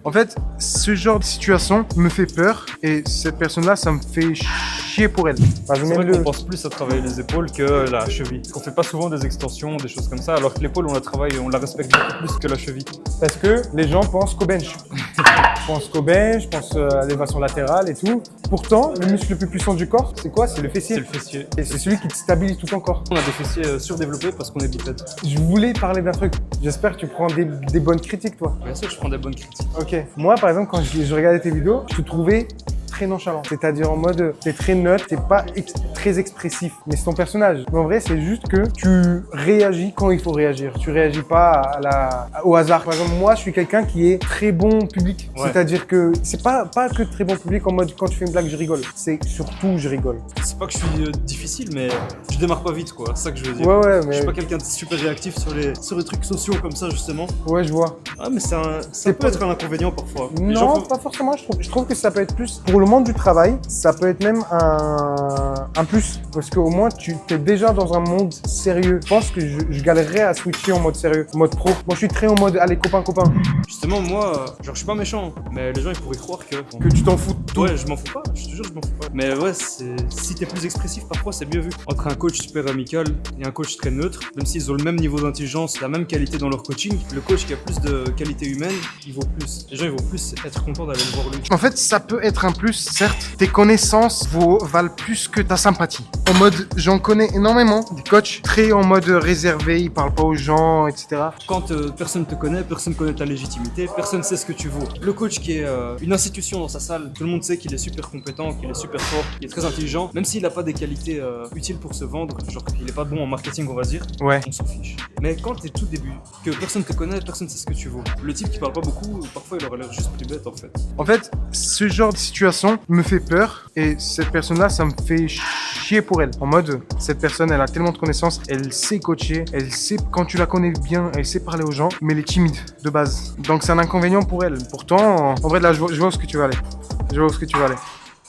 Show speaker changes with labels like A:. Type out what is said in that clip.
A: En fait, ce genre de situation me fait peur et cette personne-là, ça me fait chier pour elle.
B: C'est vrai qu'on pense plus à travailler les épaules que la cheville. On fait pas souvent des extensions, des choses comme ça, alors que l'épaule, on la travaille, on la respecte beaucoup plus que la cheville.
C: Parce que les gens pensent qu'au bench. Je pense qu'au bench, je pense à l'élévation latérale et tout. Pourtant, le muscle le plus puissant du corps, c'est quoi? C'est le fessier.
B: C'est le fessier.
C: Et c'est celui qui te stabilise tout ton corps.
B: On a des fessiers surdéveloppés parce qu'on est bipède.
C: Je voulais parler d'un truc. J'espère que tu prends des bonnes critiques, toi.
B: Bien sûr, je prends des bonnes critiques.
C: Ok. Moi, par exemple, quand je regardais tes vidéos, je te trouvais très nonchalant. C'est-à-dire en mode, t'es très neutre, t'es pas très expressif. Mais c'est ton personnage. Mais en vrai, c'est juste que tu réagis quand il faut réagir. Tu réagis pas au hasard. Par exemple, moi, je suis quelqu'un qui est très bon public.
B: Ouais.
C: C'est-à-dire que c'est pas que très bon public en mode quand tu fais une blague, je rigole. C'est surtout, je rigole.
B: C'est pas que je suis difficile, mais je démarre pas vite, quoi. C'est ça que je veux dire.
C: Ouais,
B: Je
C: mais
B: suis pas quelqu'un de super réactif sur les trucs sociaux comme ça, justement.
C: ouais, je vois.
B: Ah, mais ça peut
C: pas-
B: être un inconvénient parfois. Les gens
C: Non,
B: peuvent-
C: pas forcément. Je trouve que ça peut être plus pour le monde du travail. Ça peut être même un plus parce qu'au moins tu es déjà dans un monde sérieux. Je pense que je galérerais à switcher en mode sérieux, en mode pro. Moi, je suis très en mode allez copain.
B: Justement, moi, genre, je suis pas méchant, mais les gens ils pourraient croire que.
C: Que tu t'en fous de tout.
B: Ouais, je m'en fous pas, je te jure, je m'en fous pas. Mais ouais, si t'es plus expressif, parfois c'est mieux vu. Entre un coach super amical et un coach très neutre, même s'ils ont le même niveau d'intelligence, la même qualité dans leur coaching, le coach qui a plus de qualité humaine, il vaut plus. Les gens ils vont plus être contents d'aller le voir lui.
A: En fait, ça peut être un plus, certes. Tes connaissances valent plus que ta sympathie. En mode, j'en connais énormément. Des coachs très en mode réservé, ils parlent pas aux gens, etc.
B: Quand personne te connaît, personne connaît ta légitimité, personne sait ce que tu vaux. Le coach qui est une institution dans sa salle, tout le monde sait qu'il est super compétent, qu'il est super fort, qu'il est très intelligent, même s'il n'a pas des qualités utiles pour se vendre, genre qu'il est pas bon en marketing on va dire,
A: Ouais.
B: on s'en fiche. Mais quand t'es tout début, que personne te connaît, personne sait ce que tu vaux. Le type qui parle pas beaucoup, parfois il aurait l'air juste plus bête en fait.
A: En fait, ce genre de situation me fait peur et cette personne-là, ça me fait chier pour elle. En mode, cette personne, elle a tellement de connaissances, elle sait coacher, elle sait, quand tu la connais bien, elle sait parler aux gens, mais elle est timide de base. Donc c'est un inconvénient pour elle. Pourtant, en vrai, là, je vois où ce que tu vas aller. Je vois où ce que tu vas aller.